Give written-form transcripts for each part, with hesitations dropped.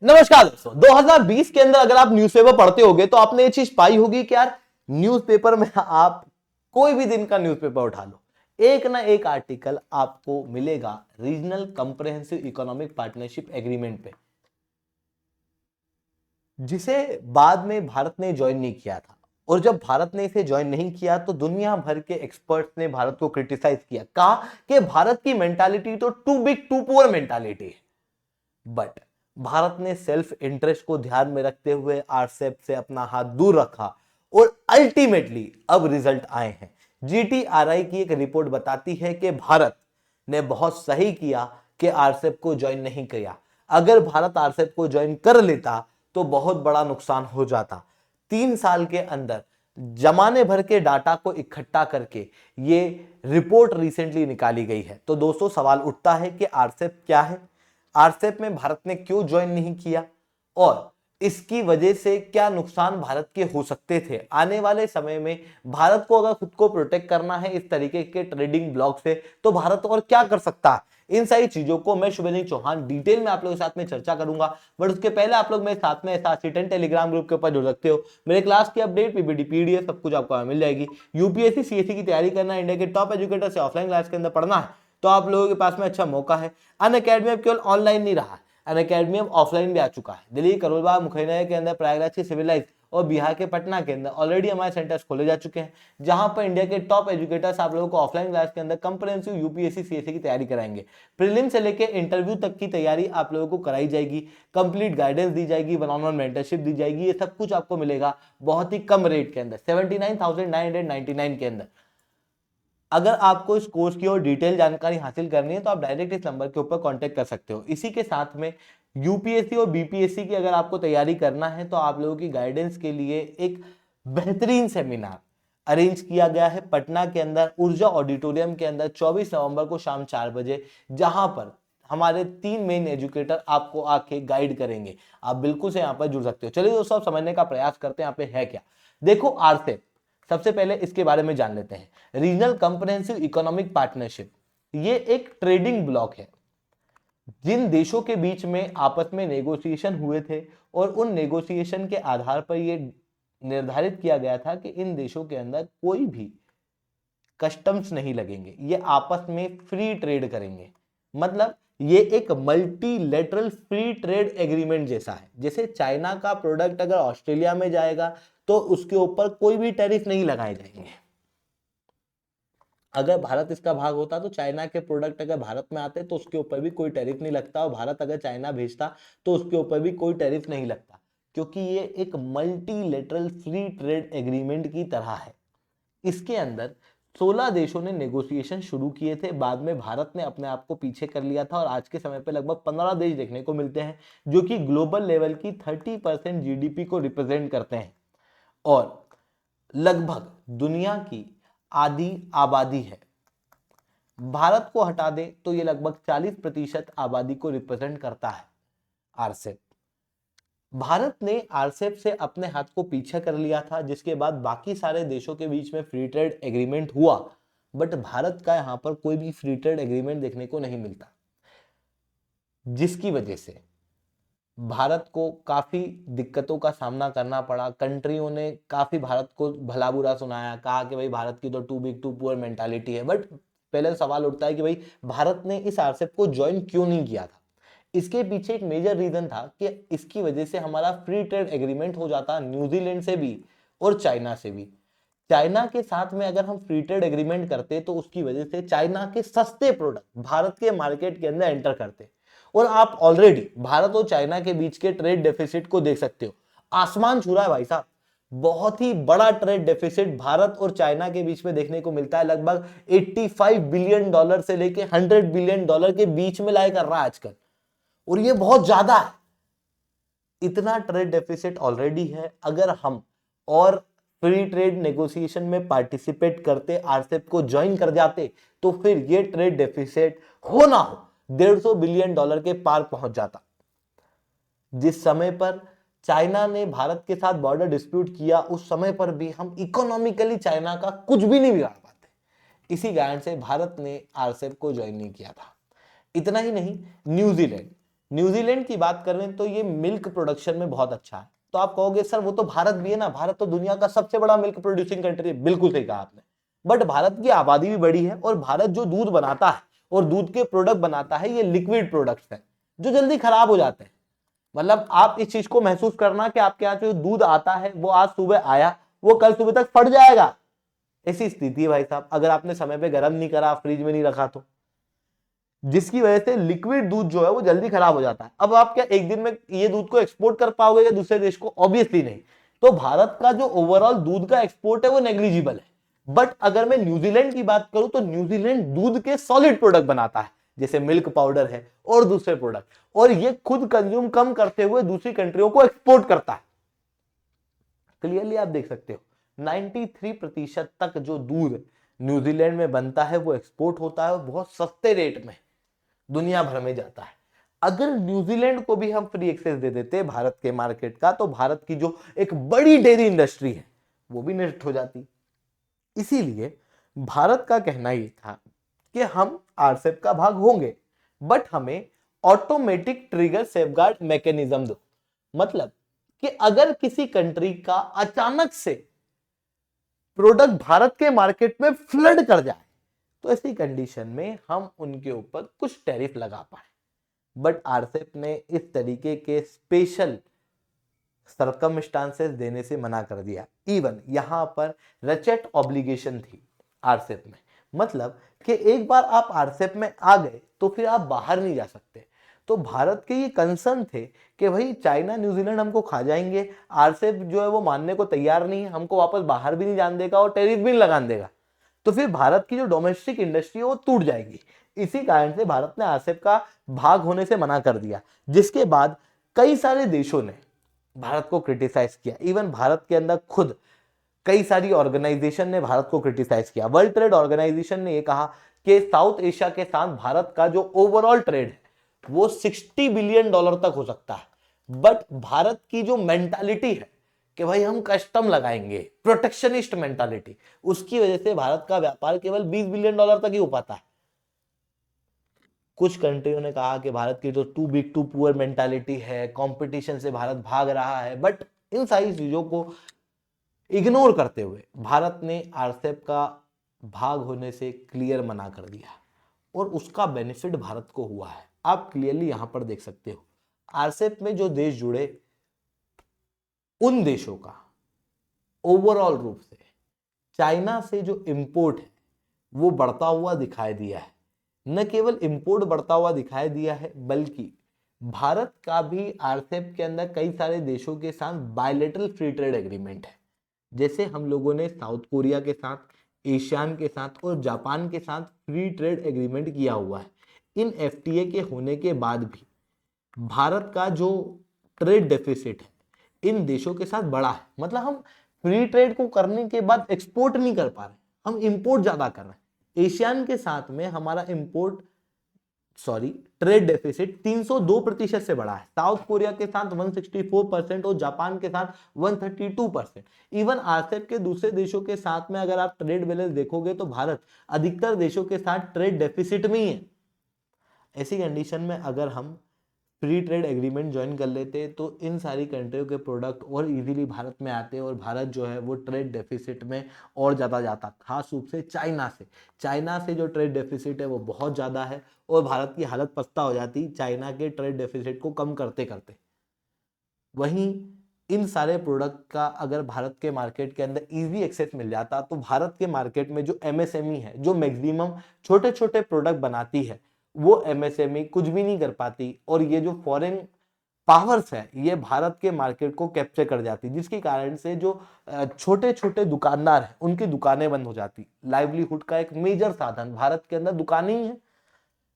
नमस्कार दोस्तों, 2020 के अंदर अगर आप न्यूज़पेपर पढ़ते होगे तो आपने ये चीज पाई होगी कि यार न्यूज़पेपर में आप कोई भी दिन का न्यूज़पेपर उठा लो, एक ना एक आर्टिकल आपको मिलेगा regional comprehensive economic partnership agreement पे, जिसे बाद में भारत ने ज्वाइन नहीं किया था। और जब भारत ने इसे ज्वाइन नहीं किया तो दुनिया भर के एक्सपर्ट्स ने भारत को क्रिटिसाइज किया, कहा कि भारत की मेंटालिटी तो too big too poor mentality है। बट भारत ने सेल्फ इंटरेस्ट को ध्यान में रखते हुए आरसेप से अपना हाथ दूर रखा और अल्टीमेटली अब रिजल्ट आए हैं। जीटीआरआई की एक रिपोर्ट बताती है कि भारत ने बहुत सही किया कि आरसेप को ज्वाइन नहीं किया। अगर भारत आरसेप को ज्वाइन कर लेता तो बहुत बड़ा नुकसान हो जाता। 3 साल के अंदर जमाने भर के डाटा को इकट्ठा करके ये रिपोर्ट रिसेंटली निकाली गई है। तो दोस्तों सवाल उठता है कि आरसेप क्या है, आरसेप में भारत ने क्यों ज्वाइन नहीं किया और इसकी वजह से क्या नुकसान भारत के हो सकते थे। आने वाले समय में भारत को अगर खुद को प्रोटेक्ट करना है इस तरीके के ट्रेडिंग ब्लॉक से तो भारत और क्या कर सकता है। इन सारी चीजों को मैं शुभेंदु चौहान डिटेल में आप लोगों के साथ में चर्चा करूंगा। बट उसके पहले आप लोग मेरे साथ में एसआरसी10 टेलीग्राम ग्रुप के ऊपर जुड़ सकते हो। मेरे क्लास की अपडेट, पीपीटी, पीडीएफ सब कुछ आपको मिल जाएगी। यूपीएससी सीएससी की तैयारी करना है, इंडिया के टॉप एजुकेटर से ऑफलाइन क्लास के अंदर पढ़ना है तो आप लोगों के पास में अच्छा मौका है। अनअकैडमी अब केवल ऑनलाइन नहीं रहा, अनअकैडमी अब ऑफलाइन भी आ चुका है। दिल्ली करोलबाग मुखैना के अंदर, प्रयागराज के सिविलाइज और बिहार के पटना के अंदर ऑलरेडी हमारे सेंटर्स खोले जा चुके हैं, जहां पर इंडिया के टॉप एजुकेटर्स आप लोगों को ऑफलाइन क्लास के अंदर कंप्रिहेंसिव यूपीएससी सीएससी की तैयारी कराएंगे। प्रीलिम से लेकर इंटरव्यू तक की तैयारी आप लोगों को कराई जाएगी, कंप्लीट गाइडेंस दी जाएगी, वन ऑन वन मेंटरशिप दी जाएगी। ये सब कुछ आपको मिलेगा बहुत ही कम रेट के अंदर, 79,999 के अंदर। अगर आपको इस कोर्स की और डिटेल जानकारी हासिल करनी है तो आप डायरेक्ट इस नंबर के ऊपर कांटेक्ट कर सकते हो। इसी के साथ में यूपीएससी और बीपीएससी की अगर आपको तैयारी करना है तो आप लोगों की गाइडेंस के लिए एक बेहतरीन सेमिनार अरेंज किया गया है पटना के अंदर ऊर्जा ऑडिटोरियम के अंदर 24 नवंबर को शाम 4 बजे, जहां पर हमारे 3 मेन एजुकेटर आपको आके गाइड करेंगे। आप बिल्कुल से यहाँ पर जुड़ सकते हो। चलिए दोस्तों, समझने का प्रयास करते हैं यहाँ पे है क्या। देखो आरसेप, सबसे पहले इसके बारे में जान लेते हैं। रीजनल कंप्रिहेंसिव इकोनॉमिक पार्टनरशिप, ये एक ट्रेडिंग ब्लॉक है जिन देशों के बीच में आपस में नेगोशिएशन हुए थे और उन नेगोशिएशन के आधार पर यह निर्धारित किया गया था कि इन देशों के अंदर कोई भी कस्टम्स नहीं लगेंगे, ये आपस में फ्री ट्रेड करेंगे। मतलब ये एक मल्टीलेटरल फ्री ट्रेड एग्रीमेंट जैसा है। जैसे चाइना का प्रोडक्ट अगर ऑस्ट्रेलिया में जाएगा तो उसके ऊपर कोई भी टैरिफ नहीं लगाए जाएंगे। अगर भारत इसका भाग होता तो चाइना के प्रोडक्ट अगर भारत में आते तो उसके ऊपर भी कोई टैरिफ नहीं लगता, और भारत अगर चाइना भेजता तो उसके ऊपर भी कोई टैरिफ नहीं लगता, क्योंकि ये एक मल्टीलेटरल फ्री ट्रेड एग्रीमेंट की तरह है। इसके अंदर 16 देशों ने नेगोशिएशन शुरू किए थे, बाद में भारत ने अपने आप को पीछे कर लिया था और आज के समय पे लगभग 15 देश देखने को मिलते हैं जो कि ग्लोबल लेवल की 30% जीडीपी को रिप्रेजेंट करते हैं और लगभग दुनिया की आधी आबादी है। भारत को हटा दें तो ये लगभग 40% आबादी को रिप्रेजेंट करता है आरसेप। भारत ने आरसेप से अपने हाथ को पीछे कर लिया था, जिसके बाद बाकी सारे देशों के बीच में फ्री ट्रेड एग्रीमेंट हुआ, बट भारत का यहां पर कोई भी फ्री ट्रेड एग्रीमेंट देखने को नहीं मिलता, जिसकी वजह से भारत को काफी दिक्कतों का सामना करना पड़ा। कंट्रियों ने काफी भारत को भला बुरा सुनाया, कहा कि भाई भारत की तो too big too poor mentality है। बट पहले सवाल उठता है कि भाई भारत ने इस आरसेप को ज्वाइन क्यों नहीं किया था। इसके पीछे एक मेजर रीजन था कि इसकी वजह से हमारा फ्री ट्रेड एग्रीमेंट हो जाता न्यूजीलैंड से भी और चाइना से भी। चाइना के साथ में अगर हम फ्री ट्रेड एग्रीमेंट करते तो उसकी वजह से चाइना के सस्ते प्रोडक्ट भारत के मार्केट के अंदर एंटर करते, और आप ऑलरेडी भारत और चाइना के बीच के ट्रेड डेफिसिट को देख सकते हो, आसमान छू रहा है भाई साहब। बहुत ही बड़ा ट्रेड डेफिसिट भारत और चाइना के बीच में देखने को मिलता है, लगभग 85 बिलियन डॉलर से लेके 100 बिलियन डॉलर के बीच में लाई कर रहा है आजकल, और ये बहुत ज्यादा है। इतना ट्रेड डेफिसिट ऑलरेडी है। अगर हम और फ्री ट्रेड नेगोशिएशन में पार्टिसिपेट करते, आरसेप को ज्वाइन कर जाते, तो फिर ये ट्रेड डेफिसिट हो ना हो 150 बिलियन डॉलर के पार पहुंच जाता। जिस समय पर चाइना ने भारत के साथ बॉर्डर डिस्प्यूट किया, उस समय पर भी हम इकोनॉमिकली चाइना का कुछ भी नहीं बिगाड़ पाते। इसी कारण से भारत ने आरसेप को ज्वाइन नहीं किया था। इतना ही नहीं, न्यूजीलैंड न्यूजीलैंड की बात करें तो ये मिल्क प्रोडक्शन में बहुत अच्छा है। तो आप कहोगे सर वो तो भारत भी है ना, भारत तो दुनिया का सबसे बड़ा मिल्क प्रोड्यूसिंग कंट्री है। बिल्कुल सही कहा आपने, बट भारत की आबादी भी बड़ी है और भारत जो दूध बनाता है और दूध के प्रोडक्ट बनाता है ये लिक्विड प्रोडक्ट्स है जो जल्दी खराब हो जाते हैं। मतलब आप इस चीज को महसूस करना कि आपके यहाँ जो दूध आता है वो आज सुबह आया, वो कल सुबह तक फट जाएगा, ऐसी स्थिति है भाई साहब, अगर आपने समय पे गर्म नहीं करा, फ्रिज में नहीं रखा तो, जिसकी वजह से लिक्विड दूध जो है वो जल्दी खराब हो जाता है। अब आप क्या एक दिन में ये दूध को एक्सपोर्ट कर पाओगे या दूसरे देश को? ऑब्वियसली नहीं। तो भारत का जो ओवरऑल दूध का एक्सपोर्ट है वो नेग्लिजिबल है। बट अगर मैं न्यूजीलैंड की बात करूं तो न्यूजीलैंड दूध के सॉलिड प्रोडक्ट बनाता है, जैसे मिल्क पाउडर है और दूसरे प्रोडक्ट, और ये खुद कंज्यूम कम करते हुए दूसरी कंट्रियों को एक्सपोर्ट करता है। क्लियरली आप देख सकते हो 93% तक जो दूध न्यूजीलैंड में बनता है वो एक्सपोर्ट होता है और बहुत सस्ते रेट में दुनिया भर में जाता है। अगर न्यूजीलैंड को भी हम फ्री एक्सेस दे देते भारत के मार्केट का, तो भारत की जो एक बड़ी डेयरी इंडस्ट्री है वो भी नष्ट हो जाती। इसीलिए भारत का कहना ये था कि हम आरसेप का भाग होंगे, बट हमें ऑटोमेटिक ट्रिगर सेफगार्ड मैकेनिज्म दो। मतलब कि अगर किसी कंट्री का अचानक से प्रोडक्ट भारत के मार्केट में फ्लड कर जाए तो ऐसी कंडीशन में हम उनके ऊपर कुछ टैरिफ लगा पाए। बट आरसेप ने इस तरीके के स्पेशल सरकमस्टांसेस देने से मना कर दिया। इवन यहां पर रचेट ऑब्लिगेशन थी आरसेप में, मतलब कि एक बार आप आरसेप में आ गए तो फिर आप बाहर नहीं जा सकते। तो भारत के ये कंसर्न थे कि भाई चाइना न्यूजीलैंड हमको खा जाएंगे, आरसेप जो है वो मानने को तैयार नहीं है, हमको वापस बाहर भी नहीं जाने देगा और टैरिफ भी नहीं लगाने देगा, तो फिर भारत की जो डोमेस्टिक इंडस्ट्री है वो टूट जाएगी। इसी कारण से भारत ने आरसेप का भाग होने से मना कर दिया, जिसके बाद कई सारे देशों ने भारत को क्रिटिसाइज किया। इवन भारत के अंदर खुद कई सारी ऑर्गेनाइजेशन ने भारत को क्रिटिसाइज किया। वर्ल्ड ट्रेड ऑर्गेनाइजेशन ने यह कहा कि साउथ एशिया के साथ भारत का जो ओवरऑल ट्रेड है वो $60 बिलियन तक हो सकता है, बट भारत की जो मेंटालिटी है कि भाई हम कस्टम लगाएंगे, प्रोटेक्शनिस्ट मेंटालिटी, उसकी वजह से भारत का व्यापार केवल $20 बिलियन तक ही हो पाता है। कुछ कंट्रियों ने कहा कि भारत की जो too big too poor mentality है, कंपटीशन से भारत भाग रहा है, बट इन सारी चीजों को इग्नोर करते हुए भारत ने आरसेप का भाग होने से क्लियर मना कर दिया और उसका बेनिफिट भारत को हुआ है। आप क्लियरली यहां पर देख सकते हो आरसेप में जो देश जुड़े उन देशों का ओवरऑल रूप से चाइना से जो इंपोर्ट है वो बढ़ता हुआ दिखाई दिया है। न केवल इंपोर्ट बढ़ता हुआ दिखाई दिया है, बल्कि भारत का भी आरसेप के अंदर कई सारे देशों के साथ बायलैटरल फ्री ट्रेड एग्रीमेंट है। जैसे हम लोगों ने साउथ कोरिया के साथ, एशियान के साथ और जापान के साथ फ्री ट्रेड एग्रीमेंट किया हुआ है। इन एफटीए के होने के बाद भी भारत का जो ट्रेड डेफिसिट है इन देशों के साथ बड़ा है। मतलब हम फ्री ट्रेड को करने के बाद एक्सपोर्ट नहीं कर पा रहे, हम इंपोर्ट ज्यादा कर रहे हैं। एशियान के साथ में हमारा ट्रेड डेफिसिट 302% से बढ़ा है, साउथ कोरिया के साथ 164% और जापान के साथ 132%। इवन आरसेप के दूसरे देशों के साथ में अगर आप ट्रेड बैलेंस देखोगे तो भारत अधिकतर देशों के साथ ट्रेड डेफिसिट में ही है। ऐसी कंडीशन में अगर हम फ्री ट्रेड एग्रीमेंट ज्वाइन कर लेते तो इन सारी कंट्रियों के प्रोडक्ट और इजीली भारत में आते और भारत जो है वो ट्रेड डेफिसिट में और ज़्यादा जाता, खास रूप से चाइना से जो ट्रेड डेफिसिट है वो बहुत ज़्यादा है और भारत की हालत पस्ता हो जाती चाइना के ट्रेड डेफिसिट को कम करते करते। वहीं इन सारे प्रोडक्ट का अगर भारत के मार्केट के अंदर इजी एक्सेस मिल जाता तो भारत के मार्केट में जो एमएसएमई है, जो मैक्सिमम छोटे छोटे प्रोडक्ट बनाती है, वो एमएसएमई कुछ भी नहीं कर पाती और ये जो फॉरेन पावर्स है ये भारत के मार्केट को कैप्चर कर जाती, जिसके कारण से जो छोटे छोटे दुकानदार हैं उनकी दुकानें बंद हो जाती। लाइवलीहुड का एक मेजर साधन भारत के अंदर दुकानें ही है।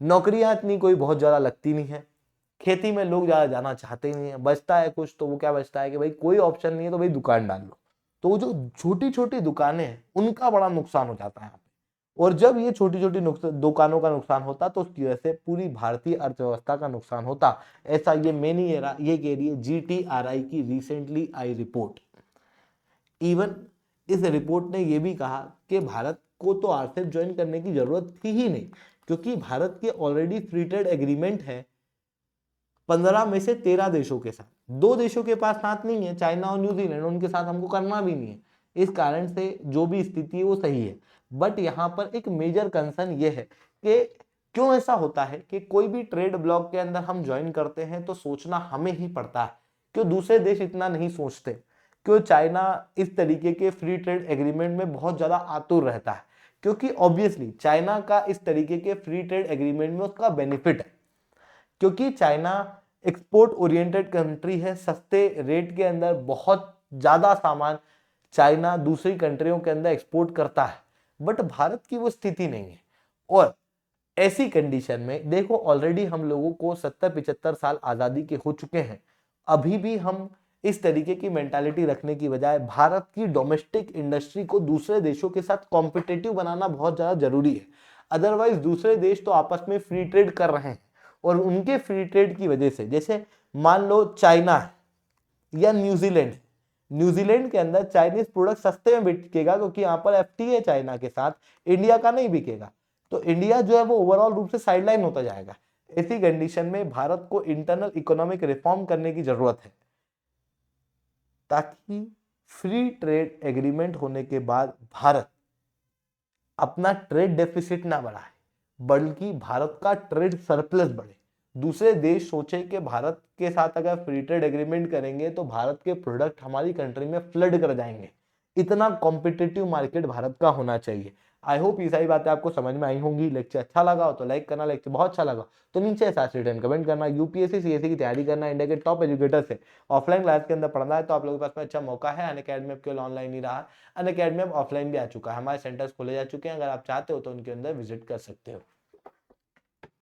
नौकरियां इतनी कोई बहुत ज्यादा लगती नहीं है, खेती में लोग ज्यादा जाना चाहते ही नहीं है, बचता है कुछ तो वो क्या बचता है कि भाई कोई ऑप्शन नहीं है तो भाई दुकान डाल लो। तो जो छोटी छोटी दुकानें हैं उनका बड़ा नुकसान हो जाता है यहाँ पे, और जब ये छोटी छोटी दुकानों का नुकसान होता तो उसकी वजह से पूरी भारतीय अर्थव्यवस्था का नुकसान होता। ऐसा ये ये कह रही है GTRI की रिसेंटली आई रिपोर्ट। इवन इस रिपोर्ट ने यह भी कहा कि भारत को तो आरसेप ज्वाइन करने की जरूरत थी ही नहीं, क्योंकि भारत के ऑलरेडी फ्री ट्रेड एग्रीमेंट है 15 में से 13 देशों के साथ, 2 देशों के पास साथ नहीं है, चाइना और न्यूजीलैंड, उनके साथ हमको करना भी नहीं है। इस कारण से जो भी स्थिति है वो सही है। बट यहाँ पर एक मेजर कंसर्न ये है कि क्यों ऐसा होता है कि कोई भी ट्रेड ब्लॉक के अंदर हम ज्वाइन करते हैं तो सोचना हमें ही पड़ता है, क्यों दूसरे देश इतना नहीं सोचते, क्यों चाइना इस तरीके के फ्री ट्रेड एग्रीमेंट में बहुत ज्यादा आतुर रहता है, क्योंकि ऑब्वियसली चाइना का इस तरीके के फ्री ट्रेड एग्रीमेंट में उसका बेनिफिट है, क्योंकि चाइना एक्सपोर्ट ओरिएंटेड कंट्री है, सस्ते रेट के अंदर बहुत ज्यादा सामान चाइना दूसरी कंट्रियों के अंदर एक्सपोर्ट करता है। बट भारत की वो स्थिति नहीं है। और ऐसी कंडीशन में देखो, ऑलरेडी हम लोगों को 70-75 साल आजादी के हो चुके हैं, अभी भी हम इस तरीके की मेंटालिटी रखने की बजाय भारत की डोमेस्टिक इंडस्ट्री को दूसरे देशों के साथ कॉम्पिटिटिव बनाना बहुत ज्यादा जरूरी है। अदरवाइज दूसरे देश तो आपस में फ्री ट्रेड कर रहे हैं और उनके फ्री ट्रेड की वजह से, जैसे मान लो चाइना है या न्यूजीलैंड, न्यूजीलैंड के अंदर चाइनीज प्रोडक्ट सस्ते में बिकेगा क्योंकि यहाँ पर एफटीए है चाइना के साथ, इंडिया का नहीं बिकेगा, तो इंडिया जो है वो ओवरऑल रूप से साइडलाइन होता जाएगा। ऐसी कंडीशन में भारत को इंटरनल इकोनॉमिक रिफॉर्म करने की जरूरत है, ताकि फ्री ट्रेड एग्रीमेंट होने के बाद भारत अपना ट्रेड डेफिसिट ना बढ़ाए, बल्कि भारत का ट्रेड सरप्लस बढ़े। दूसरे देश सोचे कि भारत के साथ अगर फ्री ट्रेड एग्रीमेंट करेंगे तो भारत के प्रोडक्ट हमारी कंट्री में फ्लड कर जाएंगे। इतना कॉम्पिटिटिव मार्केट भारत का होना चाहिए। आई होप ये सारी बातें आपको समझ में आई होंगी। लेक्चर अच्छा लगा हो तो लाइक करना, लेक्चर बहुत अच्छा लगा तो नीचे साथ रिटर्न कमेंट करना। यूपीएससी सीएससी की तैयारी करना, इंडिया के टॉप एजुकेटर से ऑफलाइन क्लास के अंदर पढ़ना है तो आप लोगों के पास में अच्छा मौका है। अनअकैडमी अब केवल ऑनलाइन ही रहा, अनअकैडमी अब ऑफलाइन भी आ चुका है, हमारे सेंटर्स खोले जा चुके हैं। अगर आप चाहते हो तो उनके अंदर विजिट कर सकते हो।